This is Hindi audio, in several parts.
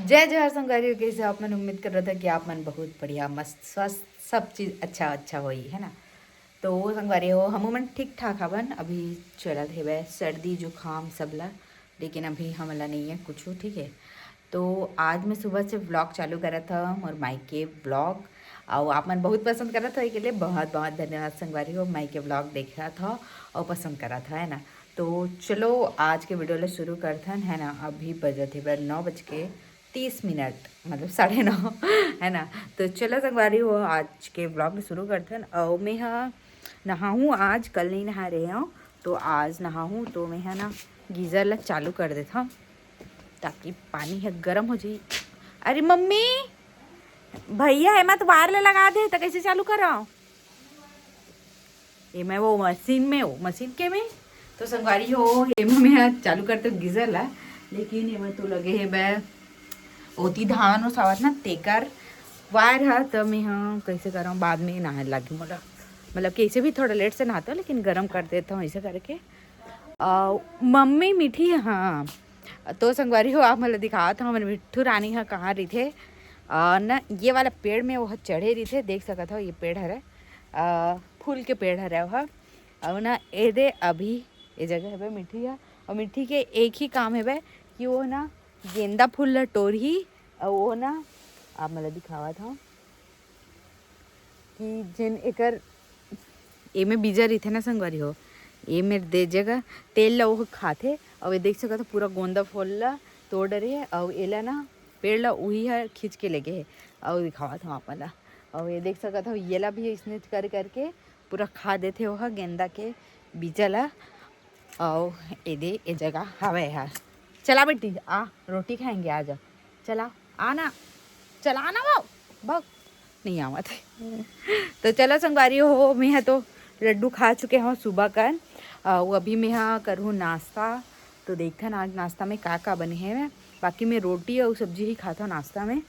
जय जवाहर संगवारी कैसे आप मन उम्मीद कर रहा था कि आप मन बहुत बढ़िया मस्त स्वस्थ सब चीज़ अच्छा होई है ना। तो संगवारी हो हम मन ठीक ठाक हवन अभी चलत है सर्दी जुकाम सबला, लेकिन अभी हमला नहीं है कुछ ठीक है। तो आज मैं सुबह से ब्लॉग चालू करा था और मायके ब्लॉग और आप मन बहुत पसंद करा था, इसके लिए बहुत बहुत धन्यवाद संगवारी हो। मायके ब्लॉग देखा था और पसंद करा था है ना। तो चलो आज के वीडियो ले शुरू करथन है ना। अभी बजत है 9:30 मतलब 9:30 है ना। तो चलो संगवारी हो आज के ब्लॉग शुरू करथन। और मैं हाँ नहाऊँ आज, कल नहीं नहा रहे हूँ तो आज नहाऊँ। तो मैं है ना गीज़र ला चालू कर देता हूँ ताकि पानी है गर्म हो जाए। अरे मम्मी भैया है मत वार ले लगा दे तो कैसे चालू कर रहा हूँ ये मैं वो मशीन में हो मशीन के में। तो संगवारी हो ये मैं चालू करते गीज़र ला, लेकिन ये मैं तो लगे है बै ओती धान और सावत ना तेकर वायर है। तो मैं हाँ कैसे कर रहा हूँ बाद में नहाने लगी मोला, मतलब कि ऐसे भी थोड़ा लेट से नहाता हूँ लेकिन गर्म कर देता हूँ ऐसे करके। मम्मी मीठी है हाँ। तो संगवारी हो आप मतलब दिखा था हमारे मिट्ठू रानी है कहाँ रही थे ना ये वाला पेड़ में वह चढ़े रही थे, देख सका था ये पेड़ है फूल के पेड़ है वह। और ना ए दे अभी ये जगह है मिट्टी है और मिट्टी के एक ही काम है भाई कि वो ना गेंदा फूल ला टोरही और वो ना आप मतलब दिखावा था कि जिन एकर ए में बीजा रही थे ना संगवारी हो ये मेरे दे जगह तेल ला वो खाते और ये देख सका था पूरा गोंदा फूल ला तोड़ रहे और एला ना पेड़ ला वही है खींच के लेके है और दिखावा था वहाँ ला। और ये देख सका था ये ला भी इसने कर करके पूरा खा देते वह गेंदा के बीजा ला। और ये दे ये जगह हवा है। चला बेटी आ रोटी खाएंगे आ जा, चला आना चला आना वो भाग नहीं आवा थे। तो चलो संगवारी हो मैं है तो लड्डू खा चुके हैं सुबह का। वो अभी मैं यहाँ करूँ नाश्ता। तो देखते ना आज नाश्ता में का बने हैं। बाकी मैं रोटी और सब्जी ही खाता हूँ नाश्ता में,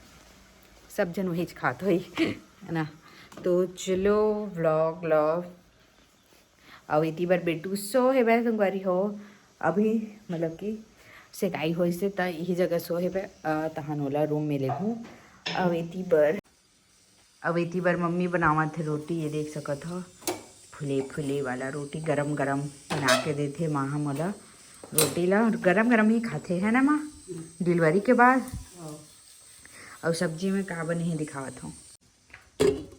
सब जन वही खाता ही है ना। तो चलो व्लॉग और इतनी बार बेटू सो है वह संगवारी हो अभी मतलब कि सेकाई हो से तो यही जगह सो है वह तहान वाला रूम में ले हूँ। अब इतनी बार मम्मी बनावा थे रोटी, ये देख सकत हो फुले वाला रोटी गरम गरम बना के देते माँ हम वाला रोटी ला गरम गरम ही खाते हैं ना माँ डिलीवरी के बाद। और सब्जी में का बने ही दिखावत हूँ।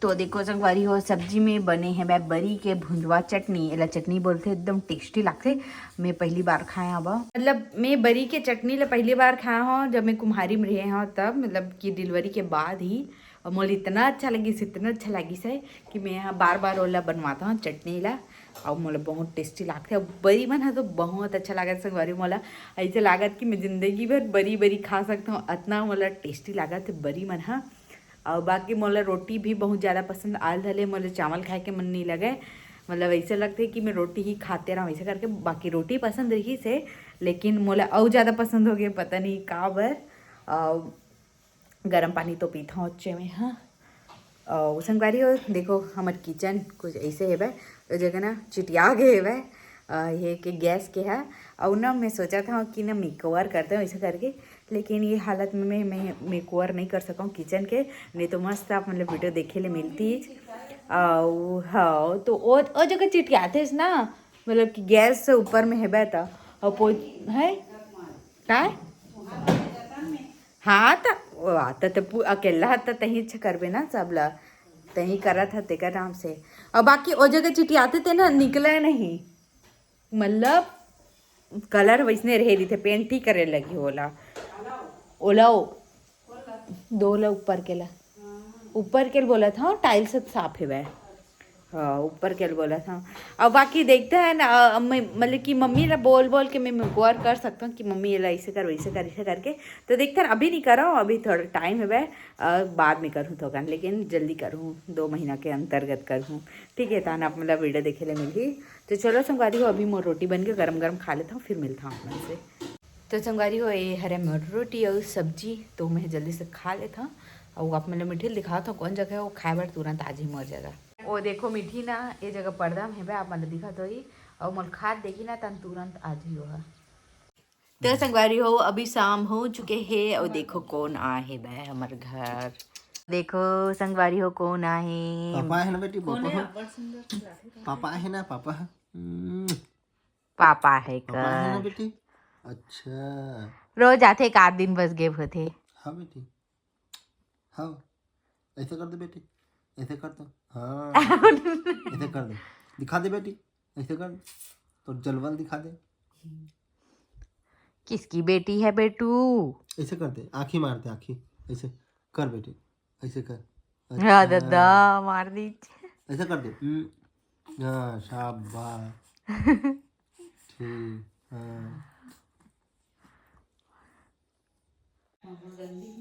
तो देखो संगवारी हो सब्जी में बने हैं मैं बरी के भुंजवा चटनी, एला चटनी बोलते एकदम टेस्टी लगते। मैं पहली बार खाया अब मतलब मैं बरी के चटनी ला पहली बार खाया हूँ जब मैं कुम्हारी में रहे हूँ तब, मतलब कि डिलीवरी के बाद ही। और मुझे इतना अच्छा लगी है कि मैं यहाँ बार बार ओला बनवाता हूँ चटनी ला और मुझे बहुत टेस्टी लगता है। बरी मन है तो बहुत अच्छा लागत संगवारी मोला, ऐसे लागत कि मैं जिंदगी भर बरी खा सकता हूँ, इतना मोला टेस्टी लागत है बरी मन है। और बाकी मोला रोटी भी बहुत ज़्यादा पसंद आल धले, मोला चावल खाए के मन नहीं लगे, मतलब ऐसे लगते कि मैं रोटी ही खाते रहा ऐसे करके। बाकी रोटी पसंद रही से लेकिन मोला और ज़्यादा पसंद हो गया पता नहीं का बर। गर्म पानी तो पीता हूँ अच्छे में हाँ। और संगवारी हो देखो हमारे किचन कुछ ऐसे है भाई तो जगह ना चिटिया गए है भाई ये कि गैस के है। और ना मैं सोचा था कि ना मेकओवर करते हैं ऐसे करके, लेकिन ये हालत में मैं मेकओवर नहीं कर सका हूँ किचन के, नहीं तो मस्त आप मतलब वीडियो देखे ले मिलती और हाँ। तो वो जगह चिटियाते ना मतलब कि गैस से ऊपर में है बैठा और पोच है का हाँ तो आता तो अकेला हता तही करबे ना सब ला तही करत हते का नाम से। और बाकी वो जगह चिटियाते थे ना निकले नहीं, मतलब कलर वैसने रहे रही थे पेंट ही करे लगी ओला ओला दो ला ऊपर के बोला था टाइल सब साफ है वह हाँ ऊपर के बोला था। और बाकी देखते हैं ना मतलब कि मम्मी ने बोल के मैं गौर कर सकता हूँ कि मम्मी ये ऐसे कर वैसे कर ऐसे करके। तो देखते हैं अभी नहीं कर रहा हूँ, अभी थोड़ा टाइम है वह बाद में करूँ तो कर, लेकिन जल्दी करूँ 2 महीना के अंतर्गत करूँ ठीक है। तान आप मतलब वीडियो देखे ले मिली। तो चलो संगवारी हो अभी मोर रोटी बन के गरम गरम खा लेता हूँ फिर मिलता हूँ अपन से। तो संगवारी हो ये हरे मोर रोटी और सब्जी तो मैं जल्दी से खा लेता हूँ। और आप मतलब मीठी दिखा था कौन जगह है वो खाए बार तुरंत आज ही मोर जगह वो देखो मीठी ना ये जगह पर्दा में है आप मतलब दिखा तो ही और मोल खाद देखी ना तन तुरंत आज ही होगा तो संगवारी हो अभी शाम हो चुके हैं और देखो कौन आए बे हमारे घर। देखो संगवारी हो कौन आए। पापा है ना बेटी, पापा है, पापा है ना, पापा है। पापा है पापा है ना कर बेटी। अच्छा रोज आते एक आध दिन बस गेब होते। हाँ बेटी, हाँ ऐसे कर दे बेटी, ऐसे कर दो, हाँ ऐसे कर दे, दिखा दे बेटी, ऐसे कर दे तो जलवल दिखा दे। किसकी बेटी है बेटू? ऐसे कर दे, आँखी मार दे, आँखी ऐसे कर बेटी, ऐसे कर। हाँ दादा अच्छा मार दी। ऐसे कर दे। हाँ शाबाश, ठीक हाँ।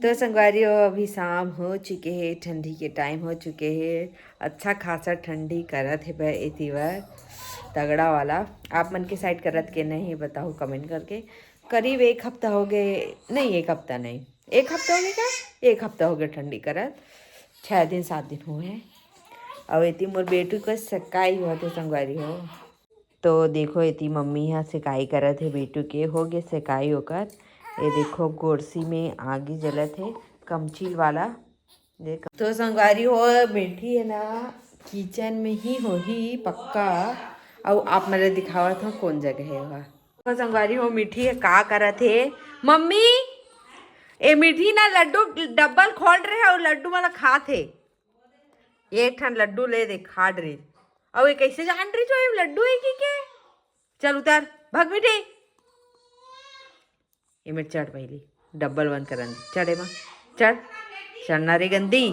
तो संगवारी हो अभी शाम हो चुके हैं, ठंडी के टाइम हो चुके हैं। अच्छा खासा ठंडी करत है भाई इतनी बार तगड़ा वाला। आप मन के साइड करत के नहीं बताओ कमेंट करके। करीब एक हफ्ता हो गए, नहीं एक हफ्ता नहीं, एक हफ्ता हो गया क्या, एक हफ्ता हो गया ठंडी करत। 6 दिन 7 दिन हुए हैं। अब इतनी मोर बेटू का सकाई हुआ थे संगवारी हो। तो देखो इतनी मम्मी यहाँ सिकाई करत है बेटू के, हो गए सिकाई होकर। ये देखो गोरसी में आगे जलत है कमचील वाला। देखो तो संगवारी हो बैठी है ना किचन में ही हो ही पक्का। और आप मेरे दिखावा था कौन जगह है वहाँ। तो संगवारी हो मीठी है का करत है मम्मी। ए मीठी ना लड्डू डब्बल खोल रहे और लड्डू वाला खात है। एक ठन लड्डू ले दे खाड़ रही। अब ये कैसे जान रही जो ये लड्डू है कि क्या? चल उतार भाग मीठी। ये मेरे चढ़ पहली डब्बल बंद करन चढ़े मां चढ़ चढ़ना रे गंदी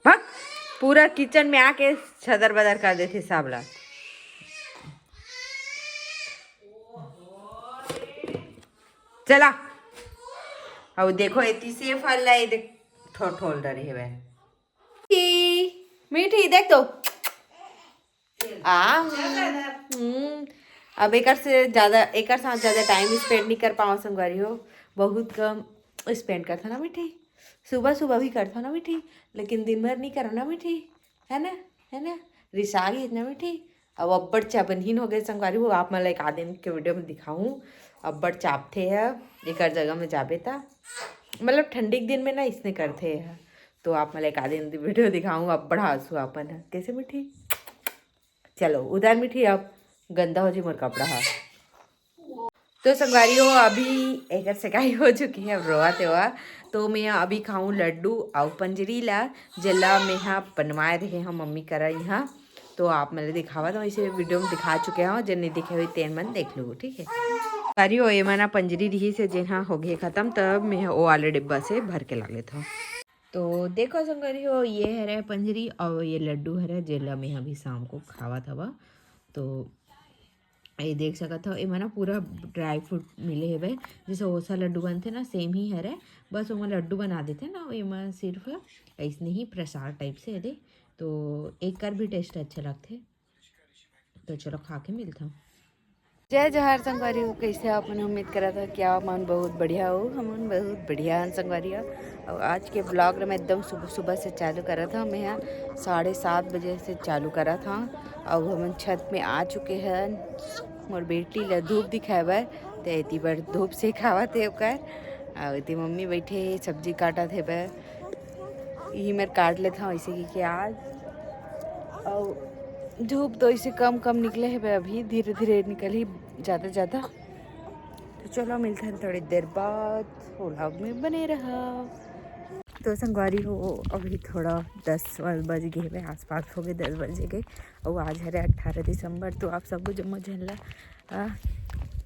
भाग। पूरा किचन में आके छदर बदर कर देते साबला। चला अब देखो इतनी से फल लाई देख ठोल रही है वह मीठी देख तो अब एक से ज़्यादा एक साथ ज़्यादा टाइम स्पेंड नहीं कर पाओ संगवारी हो। बहुत कम स्पेंड करता ना मीठी। सुबह सुबह भी करता ना मीठी, लेकिन दिन भर नहीं करो ना मीठी, है ना, है ना। रिसा गई इतना मीठी। अब अब्बड़ चापनहीन हो गए संगवारी हो। आप मैं एक आध दिन के वीडियो में दिखाऊँ अब्बड़ चापते है एक जगह में जाबे था। मतलब ठंडी के दिन में ना इसने करते हैं। तो आप मैं एक आध दिन वीडियो दिखाऊँ अब्बड़ हंसू अपन है कैसे मीठी। चलो उधर मीठी अब गंदा हो जी मोर कपड़ा है। तो संगवारी हो अभी एक सिकाई हो चुकी है अब रोआ तेवा। तो मैं अभी खाऊं लड्डू और पंजरी ला जला में यहाँ बनवाए रहे हैं मम्मी करा यहाँ। तो आप मैंने दिखावा तो इसे वीडियो में दिखा चुके हैं, जिन नहीं दिखे हुए तेन मन देख लो ठीक है। संगवारी हो ये मना पंजरी रही से जहाँ हो गए ख़त्म तब मैं वो वाले डिब्बा से भर के ला लेता हूँ। तो देखो संगवारी हो ये है रे पंजरी और ये लड्डू है रे जेला में अभी शाम को खावा था। तो ये देख सकत हो एमा ना पूरा ड्राई फ्रूट मिले है जैसे ओसा लड्डू बनते ना सेम ही है रे। बस वो लड्डू बना देते ना एमा सिर्फ ऐसने ही प्रसाद टाइप से है दे। तो एक कर भी टेस्ट अच्छे लगते। तो चलो खा के मिलता हूँ। जय जवाहर संगवारी हो कैसे अपन उम्मीद करा था क्या मन बहुत बढ़िया हो। हम बहुत बढ़िया हैं संगवारी हो। और आज के ब्लॉग में एकदम सुबह सुबह से चालू करा था। मैं यहाँ 7:30 बजे से चालू करा था। और हम छत में आ चुके हैं। मोर बेटी ला धूप दिखाए तो इतनी बार धूप से खावा थे ओकर। और इतनी मम्मी बैठे सब्जी काटा थे यही मैं काट लेता हूँ ऐसे कि आज। और धूप तो इसे कम कम निकले है अभी धीरे धीरे निकल ही ज़्यादा। तो चलो मिलते हैं थोड़ी देर बाद व्लॉग में बने रहा। तो संगवारी हो अभी थोड़ा 10 बज गए आसपास हो गए 10 बजे गए। और आज है 18 दिसंबर। तो आप सबको जम्मू झनला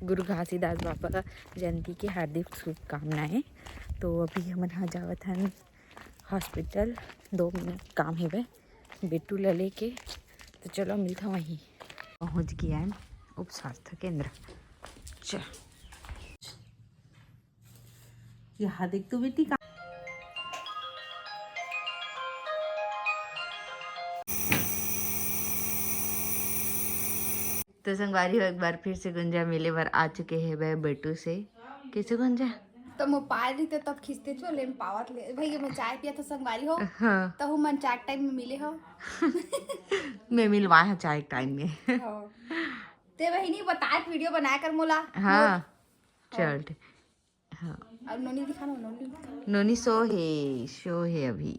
गुरु घासीदास बाबा का जयंती की हार्दिक शुभकामनाएं। तो अभी हम यहाँ जावत हैं हॉस्पिटल 2 मिनट काम है वह बेटू ला लेके। तो चलो मिलता वहीं पहुँच गया है उप स्वास्थ्य केंद्र। चल यहाँ देख तो बेटी का। तो संगवारी हो एक बार फिर से गुंजा मिले बार आ चुके हैं वह बेटू से। कैसे गुंजा तो मैं पाए रही तब खींचते छो ले पावत ले भैया मैं चाय पिया था संगवारी हो। हाँ तो मन चार टाइम में मिले हो। मैं मिलवाए हैं चाय टाइम में। हाँ। ते वही नहीं बताए वीडियो बनाया कर मोला। हाँ चल ठीक। हाँ और नोनी दिखाना, नोनी दिखाना। नोनी शो है अभी।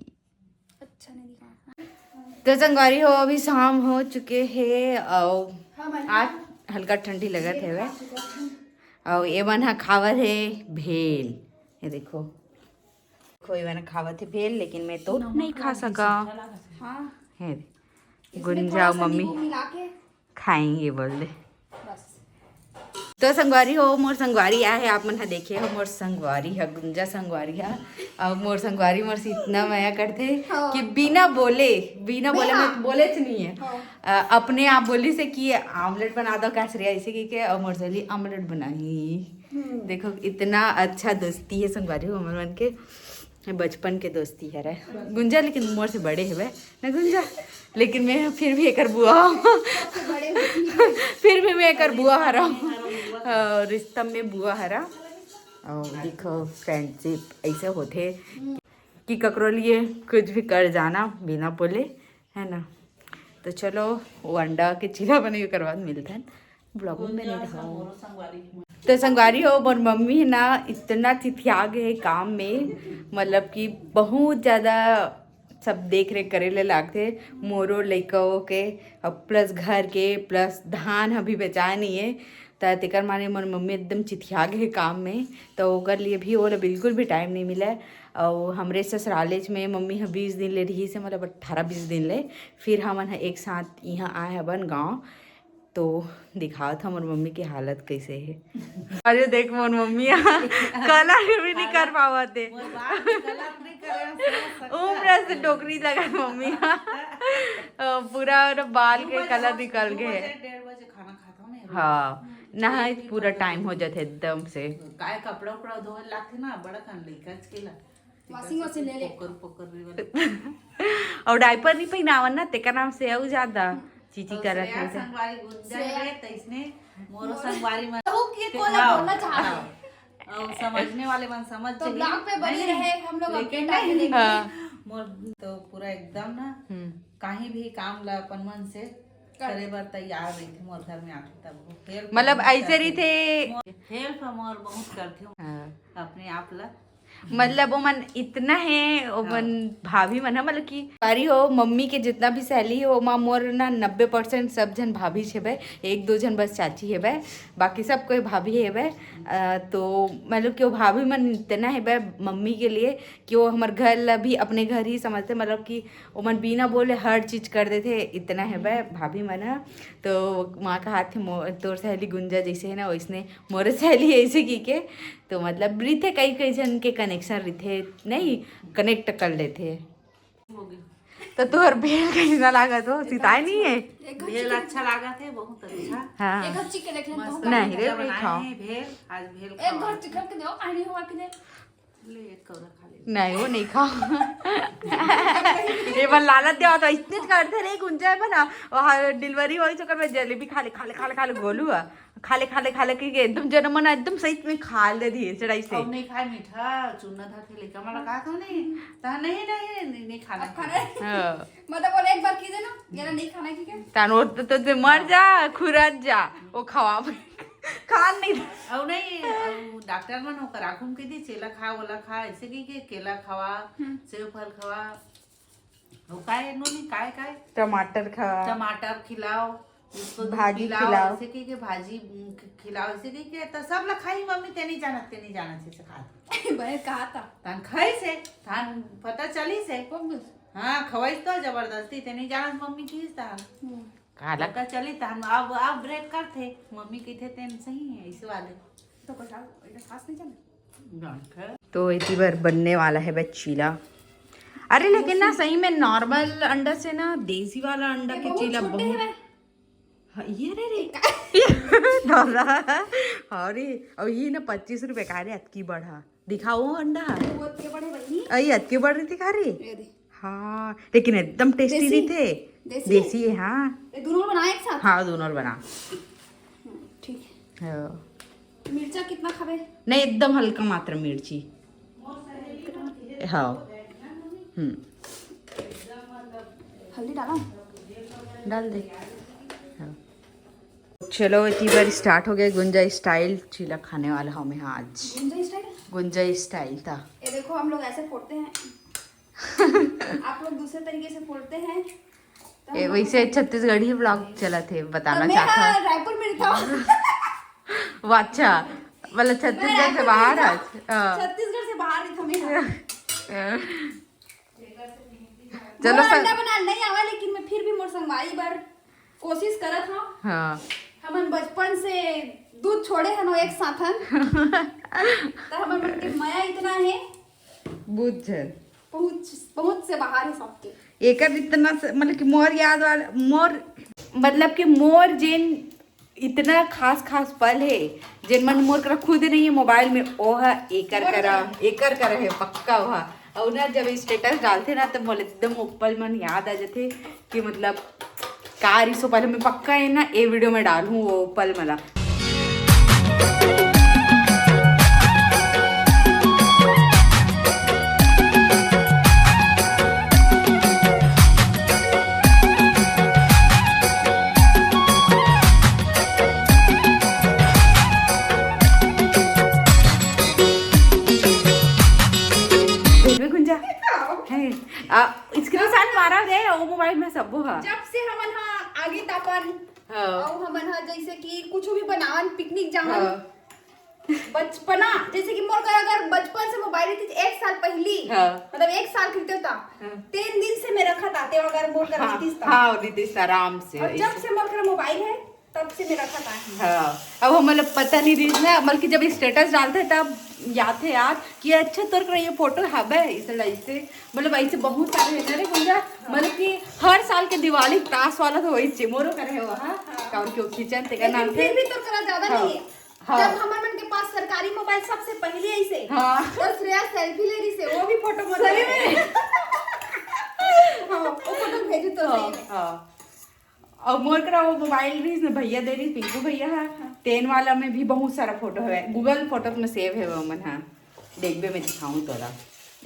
अच्छा नहीं दिखाना। तो संगवारी हो अभी शाम हो चुके हैं और आज हल्का ठंडी लगत है वे। और ये बना खावत है भेल। ये देखो कोई बना खावत है भेल, लेकिन मैं तो नहीं खा सका। हाँ है इसमें गुंजा थोड़ा सा मम्मी नींबू मिला के खाएंगे बोल दे। बस। तो संगवारी हो मोर संगवारी आया है, आप मन हा देखे हो मोर संगवारी है, गुंजा संगवारी है। और मोर संगवारी मोर से इतना माया करते कि बिना बोले मैं बोले नहीं है, अपने आप बोली से कि आमलेट बना दो कैसरिया ऐसे की और मोर से आमलेट बनाई। देखो इतना अच्छा दोस्ती है संगवारी हो हमर मन के, बचपन के दोस्ती है रे। गुंजा लेकिन मोर से बड़े है ना गुंजा, लेकिन मैं फिर भी एक बुआ फिर भी मैं एक बुआ हरा रिश्ता में बुआ हरा। और देखो फ्रेंडशिप ऐसे होते कि ककरो लिए कुछ भी कर जाना बिना बोले, है ना। तो चलो वो अंडा के चीला बने के करवा मिलता है ब्लॉग में नहीं दिखाऊँ। तो संगवारी हो मोर मम्मी ना इतना चिथिया गए काम में, मतलब कि बहुत ज़्यादा सब देख रेख करे ले लागते मोरो लइकाओं के, और प्लस घर के, प्लस धान अभी बेचाए नहीं है। तो तेकर माने मोर मम्मी एकदम चिथिया गए काम में, तो ओकर लिए भी ओला बिल्कुल भी टाइम नहीं मिला। और हमरे ससुरालेज में मम्मी हा 20 दिन ले रही से, मतलब 18-20 दिन ले, फिर हमन हा एक साथ यहाँ आए हबन गाँव। तो दिखाओ था मोर मम्मी की हालत कैसे है। अरे देख मोर मम्मी कलर भी नहीं कर पावा थे, उम्र से टोकरी लगा मम्मी पूरा बाल के कलर निकल गए। 1:30 बजे खाना खाता हूँ ना। हाँ नहा पूरा टाइम हो जाते एकदम से। काय कपड़ा उपड़ा धोए लाते ना बड़ा कान लेकर केला वॉशिंग मशीन ले ले। पोकर रे वाला और डायपर नहीं पहनावन ना, तेका नाम से आऊ ज्यादा चीची करत है। संगवारी गुंजा है तो इसने मोरो संगवारी में तो ये कोला बोलना चाहते और समझने वाले मन समझ तो जाइए। ब्लॉग पे बने रहे हम लोग लेकिन अपडेट आते नहीं हाँ। मोर तो पूरा एकदम ना कहीं भी काम ला अपन मन से करे बर तैयार रही थी। मोर घर में आके तब हेल्प मतलब ऐसे रही थे। हेल्प मोर बहुत करती हूँ हाँ। अपने आप ला। मतलब वो मन इतना है वो मन भाभी मन है, मतलब कि पारी हो मम्मी के जितना भी सहेली हो माँ मोर ना 90% सब जन भाभी छे, एक दो जन बस चाची है, बाकी सब कोई भाभी है। तो मतलब कि वो भाभी मन इतना है मम्मी के लिए कि वो हमारे घर ला भी अपने घर ही समझते, मतलब कि वो मन बिना बोले हर चीज़ कर देते, इतना है भाभी मन है। तो माँ का हाथ है तोर सहेली गुंजा जैसे है ना वैसने मोर सहेली ऐसे की के, तो मतलब रिथे कई जन के कनेक्शन रिथे नहीं कनेक्ट कर लेते। तो तोहर भेल कैसा लगा तो सिताए नहीं है? भेल अच्छा लगा थे बहुत अच्छा। हाँ एक घर चिकन देख लेते हो। नहीं रे जब नहीं बनाए खाओ। हैं भेल आज भेल एक खाओ। घर चिकन के दो कहानी हुआ कि नहीं। ले एक कौरा खा ले। नहीं वो नहीं खाओ। ये बन लालच देवा तो इतने करते रे गुंजा है बना वहाँ डिलीवरी हो चक्कर में जलेबी खा ले गोलू खा ले के एकदम जन मन एकदम सही में खा ले दी चढ़ाई से। अब नहीं खाए मीठा चूना था थे लेकर मला कहा था नहीं ता नहीं खाना हाँ। मतलब बोले एक बार की देना यार नहीं खाना की क्या। तानो तो मर जा खुरत जा वो खवा खान नहीं। अब नहीं डॉक्टर मन होकर आखुम के दी चेला खा वाला खा ऐसे की के केला खावा सेब फल खावा वो काय नोनी काय टमाटर खा टमाटर खिलाओ उसको भाजी खिलाओ। ऐसे की भाजी खिलाओ ऐसे की के तो सब ला खाई मम्मी ते नहीं जाना से खा बने कहा था तान खाई से तान पता चली से हाँ खवाई तो जबरदस्ती ते नहीं जाना मम्मी की तान काला पता चली तान अब ब्रेक करते मम्मी की थे तेन सही है इस वाले तो कुछ खास नहीं जाना। तो इतनी बार बनने वाला है चीला। अरे लेकिन ना सही में नॉर्मल अंडा से ना देसी वाला अंडा के चीला बहुत हाँ, ये रे डरा। अरे और ये ना 25 रुपए का रे अतकी बढ़ा दिखाओ अंडा अरे अतकी बढ़ रही दिखा रही। हाँ लेकिन एकदम टेस्टी भी थे। देसी है हाँ। दोनों बनाए एक साथ। हाँ दोनों बना ठीक है। मिर्चा कितना खावे? नहीं एकदम हल्का मात्रा मिर्ची। हाँ हल्दी डाला डाल दे। हाँ। चलो इतनी बार स्टार्ट हो गया गुंजा स्टाइल चीला खाने वाला हमें आज। गुंजा स्टाइल। गुंजा स्टाइल था। ये देखो हम लोग ऐसे फोड़ते हैं आप लोग दूसरे तरीके से फोड़ते हैं। तो ए, वैसे छत्तीसगढ़ी ब्लॉग चला थे बताना मैं चाहता हूँ। रायपुर में रहता हूँ। वो अच्छा मतलब छत्तीसगढ़ से बाहर आज। हाँ। छत्तीसगढ़ से बाहर ही था मैं। चलो मोर सर। अंडा बना नहीं आवा लेकिन मैं फिर भी मोर संगवारी बार कोशिश करत हूँ। हाँ हमन बचपन से दूध छोड़े हन एक साथन तो हमन मन के माया इतना है बुझ पहुंच से बाहर है सबके। एकर इतना मतलब कि मोर याद वाला मोर मतलब कि मोर जिन इतना खास खास पल है जिन मन मोर करा खुद नहीं है मोबाइल में ओह एकर करा है पक्का वहा। और ना जब स्टेटस डालते ना तो मोला एकदम वो पल मन याद आ जाते कि मतलब कार इसो पहले मैं पक्का है ना ये वीडियो में डालूं वो पल मला। इसके साथ मारा गए वो मोबाइल में सब हा। जब से हमन हा आगे तापन और हमन हा जैसे कि कुछ भी बनावन पिकनिक जावन बचपना जैसे कि मोर का अगर बचपन से मोबाइल थी 1 साल पहली मतलब 1 साल खरीदे था 3 दिन से मैं रखा था ते अगर मोर का रीतिस था। हाँ रीतिस आराम से। और जब से मोर का मोबाइल है तब से मैं रखा था। हाँ अब हम मतलब पता नहीं रीज ना मतलब कि जब स्टेटस डालते तब याद थे याद कि अच्छा तोर कर ये फोटो हबे ऐसे मतलब ऐसे बहुत सारे है रे गुंजा मतलब कि हर साल के दिवाली क्लास वाला तो वही चिमोरो करे हो हां और क्यों किचन ते का नाम थे फिर भी तोर करा ज्यादा नहीं है। जब हमर मन के पास सरकारी मोबाइल सबसे पहले ऐसे हाँ तो श्रेया सेल्फी ले रही से वो भी फोटो मत सही में हां वो फोटो भेजो तो सही। हां और मोर करा वो मोबाइल रीज ने भैया दे रही पिंकू भैया है 10 वाला में भी बहुत सारा फोटो है गूगल फोटो में सेव है वो मन। हाँ देखबे मैं दिखाऊं तोरा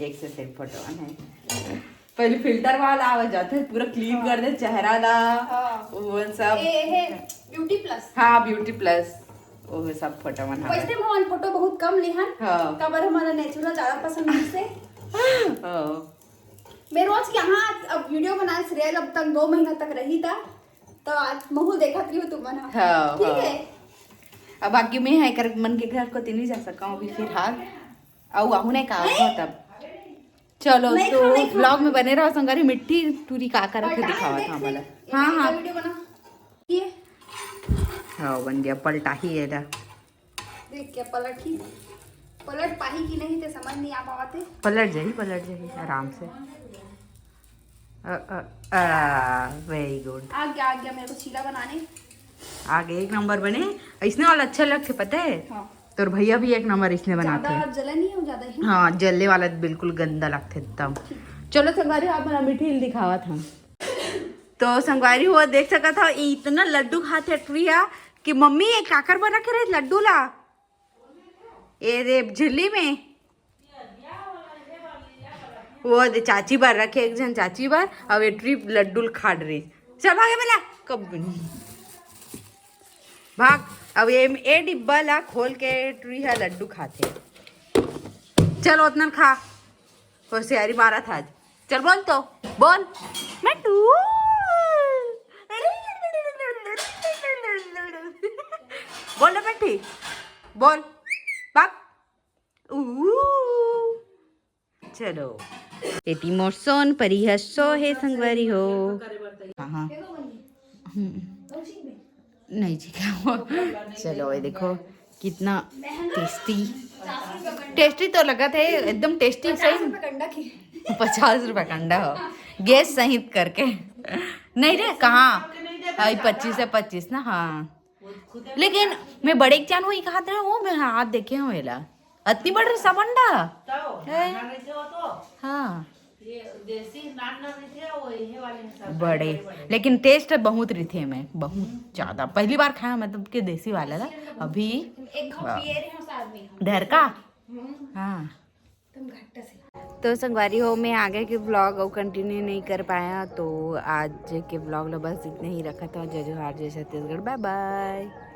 एक से सेव फोटो है पहले फिल्टर वाला आवाज जाते है पूरा क्लीन कर दे चेहरा ला वो सब ए ब्यूटी प्लस। हाँ ब्यूटी प्लस वो सब फोटो बना वैसे मोहन फोटो बहुत कम लिहन हाँ कबर हमारा नेचुरल ज्यादा पसंद है से। मैं रोज यहाँ अब वीडियो बना श्रेया जब तक 2 महीना तक रही था तो आज महू देखा थी तुम मना हाँ, ठीक हाँ। है। अब बाकी मैं है कर मन के घर को नहीं जा सका हूँ अभी फिलहाल और आहू ने कहा तब चलो नहीं तो खा, नहीं खा। ब्लॉग में बने रहो संगारी मिट्टी टूरी काका रख के दिखावा था हमारा। हाँ हाँ वीडियो बना ये हाँ बन गया पलटा ही है ना देख के पलट पाही की नहीं थे समझ नहीं आ पाते। पलट जाही आराम से। वेरी गुड आ गया मेरे को चीला बनाने। आगे 1 नंबर बने इसने वाला अच्छा लगते पता है। हाँ तोर भैया भी 1 नंबर इसने बनाते ज्यादा जलन नहीं हो ज्यादा ही। हाँ जलने वाला बिल्कुल गंदा लगता एकदम। चलो संगवारी आप मेरा मिठी दिखावा था तो संगवारी हुआ देख सका था इतना लड्डू खाते ट्रिया कि मम्मी ये काकर बना के रहे लड्डू ला ये रे झिल्ली में वो चाची बार रखे एक जन चाची बार अब ये ट्रिप लड्डू खाड़ रही चल भागे मेला कब भाग अब ये डिब्बा ला खोल के ट्री है लड्डू खाते चल उतना खा होशियारी मारा था आज चल बोल तो बोल मटू बोल ना बेटी बोल भाग चलो एटी मोरसोन परिहसो है संगवारी हो हाँ नहीं जी क्या चलो ये देखो कितना टेस्टी तो लगा था एकदम टेस्टी सही। 50 रुपये कंडा हो गैस सहित करके नहीं रे कहाँ 25 से 25 ना। हाँ लेकिन मैं बड़े चान हुई कहा था वो मैं हाथ देखे हूँ वेला अतनी बड़ी सब अंडा हाँ बड़े लेकिन टेस्ट बहुत रही थे मैं बहुत ज्यादा पहली बार खाया मतलब कि देसी वाला था अभी एक घाव पिए रहे हो साथ में डर का हाँ तो संगवारी हो मैं आगे के ब्लॉग और कंटिन्यू नहीं कर पाया, तो आज के ब्लॉग ला बस इतने ही रखा था। जय जोहार, जय छत्तीसगढ़, बाय बाय।